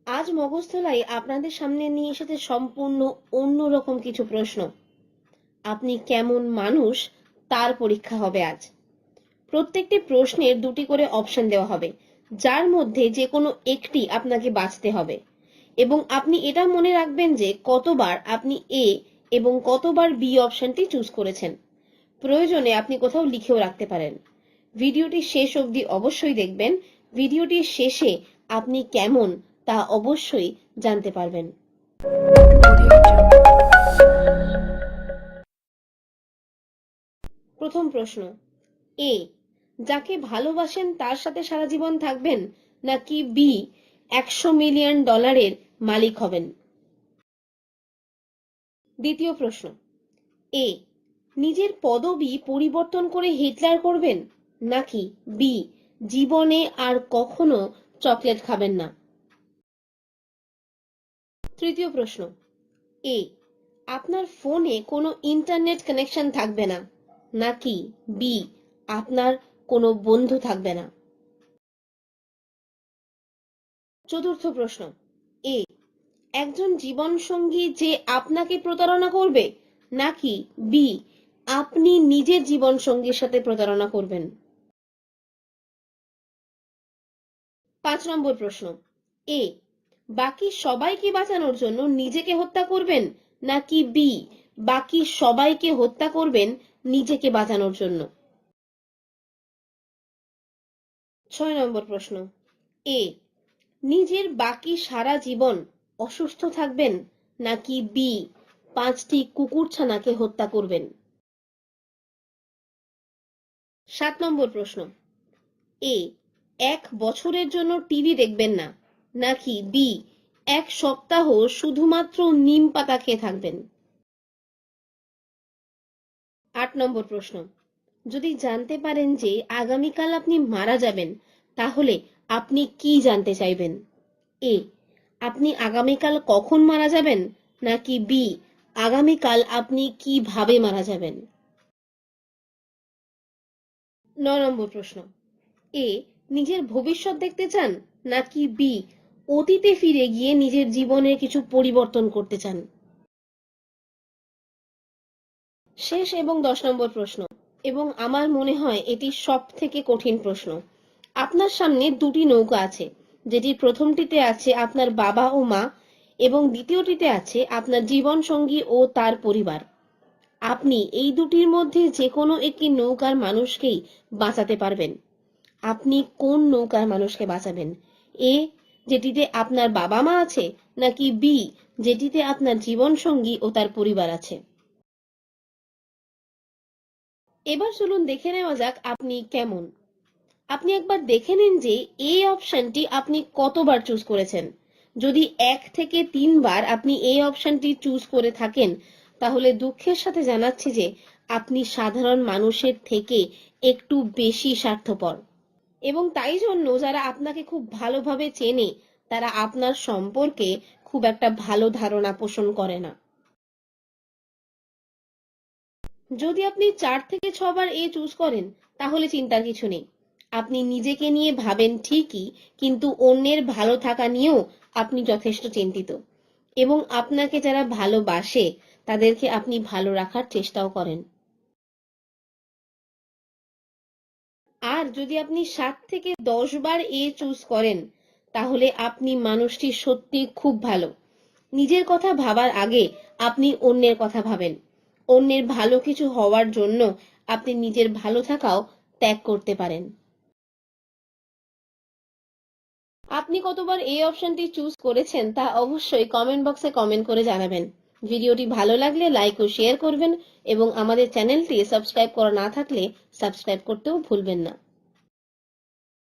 আজ মগজধোলাই আপনাদের সামনে নিয়ে এসেছে সম্পূর্ণ অন্যরকম কিছু প্রশ্ন। আপনি কেমন মানুষ তার পরীক্ষা হবে আজ। প্রত্যেকটি প্রশ্নের দুটি করে অপশন দেওয়া হবে, যার মধ্যে যে কোনো একটি আপনাকে বাছতে হবে এবং আপনি এটা মনে রাখবেন যে কতবার আপনি এ এবং কতবার বি অপশনটি চুজ করেছেন। প্রয়োজনে আপনি কোথাও লিখেও রাখতে পারেন। ভিডিওটি শেষ অবধি অবশ্যই দেখবেন। ভিডিওটির শেষে আপনি কেমন তা অবশ্যই জানতে পারবেন। প্রথম প্রশ্ন, এ, যাকে ভালোবাসেন তার সাথে সারা জীবন থাকবেন, নাকি বি, 100 মিলিয়ন ডলারের মালিক হবেন। দ্বিতীয় প্রশ্ন, এ, নিজের পদবি পরিবর্তন করে হিটলার করবেন, নাকি বি, জীবনে আর কখনো চকলেট খাবেন না। তৃতীয় প্রশ্ন, এ, আপনার ফোনে কোনো ইন্টারনেট কানেকশন থাকবে না, নাকি বি, আপনার কোনো বন্ধু থাকবে না। চতুর্থ প্রশ্ন, এ, একজন জীবনসঙ্গী যে আপনাকে প্রতারণা করবে, নাকি বি, আপনি নিজের জীবনসঙ্গীর সাথে প্রতারণা করবেন। 5 নম্বর প্রশ্ন, এ, বাকি সবাইকে বাঁচানোর জন্য নিজেকে হত্যা করবেন, নাকি বি, বাকি সবাইকে হত্যা করবেন নিজেকে বাঁচানোর জন্য। 6 নম্বর প্রশ্ন, এ, নিজের বাকি সারা জীবন অসুস্থ থাকবেন, নাকি বি, 5টি কুকুরছানাকে হত্যা করবেন। 7 নম্বর প্রশ্ন, এ, 1 বছরের জন্য টিভি দেখবেন না, নাকি বি, 1 সপ্তাহ শুধুমাত্র নিম পাতা খেয়ে থাকবেন। 8 নম্বর প্রশ্ন, যদি জানতে পারেন যে আগামীকাল আপনি মারা যাবেন, তাহলে আপনি কি জানতে চাইবেন। এ, আপনি আগামীকাল কখন মারা যাবেন, নাকি বি, আগামীকাল আপনি কিভাবে মারা যাবেন। 9 নম্বর প্রশ্ন, এ, নিজের ভবিষ্যৎ দেখতে চান, নাকি বি, অতীতে ফিরে গিয়ে নিজের জীবনের কিছু পরিবর্তন করতে চান। শেষ এবং 10 নম্বর প্রশ্ন, এবং আমার মনে হয় এটি সব থেকে কঠিন প্রশ্ন। আপনার সামনে দুটি নৌকা আছে, যেটির প্রথমটিতে আছে আপনার বাবা ও মা এবং দ্বিতীয়টিতে আছে আপনার জীবন সঙ্গী ও তার পরিবার। আপনি এই দুটির মধ্যে যে কোনো একটি নৌকার মানুষকেই বাঁচাতে পারবেন। আপনি কোন নৌকার মানুষকে বাঁচাবেন। এ, যেটিতে আপনার বাবা মা আছে, নাকি বি, যেটিতে আপনার জীবন সঙ্গী ও তার পরিবার আছে। এবার চলুন দেখে নেওয়া যাক আপনি কেমন। আপনি একবার দেখে নিন যে এই অপশনটি আপনি কতবার চুজ করেছেন। যদি 1 থেকে 3 বার আপনি এই অপশনটি চুজ করে থাকেন, তাহলে দুঃখের সাথে জানাচ্ছি যে আপনি সাধারণ মানুষের থেকে একটু বেশি স্বার্থপর, এবং তাই জন্য যারা আপনাকে খুব ভালোভাবে চেনে তারা আপনার সম্পর্কে খুব একটা ভালো ধারণা পোষণ করে না। যদি আপনি 4 থেকে 6 বার এ চুজ করেন, তাহলে চিন্তার কিছু নেই। আপনি নিজেকে নিয়ে ভাবেন ঠিকই, কিন্তু অন্যের ভালো থাকা নিয়েও আপনি যথেষ্ট চিন্তিত, এবং আপনাকে যারা ভালোবাসে তাদেরকে আপনি ভালো রাখার চেষ্টাও করেন। আর যদি আপনি 7 থেকে 10 বার এ চুজ করেন, তাহলে আপনি মানুষটি সত্যি খুব ভালো। নিজের কথা ভাবার আগে আপনি অন্যের কথা ভাবেন। অন্যের ভালো কিছু হওয়ার জন্য আপনি নিজের ভালো থাকাও ত্যাগ করতে পারেন। আপনি কতবার এই অপশনটি চুজ করেছেন তা অবশ্যই কমেন্ট বক্সে কমেন্ট করে জানাবেন। ভিডিওটি ভালো লাগলে লাইক ও শেয়ার করবেন এবং আমাদের চ্যানেলটি সাবস্ক্রাইব করা না থাকলে সাবস্ক্রাইব করতেও ভুলবেন না।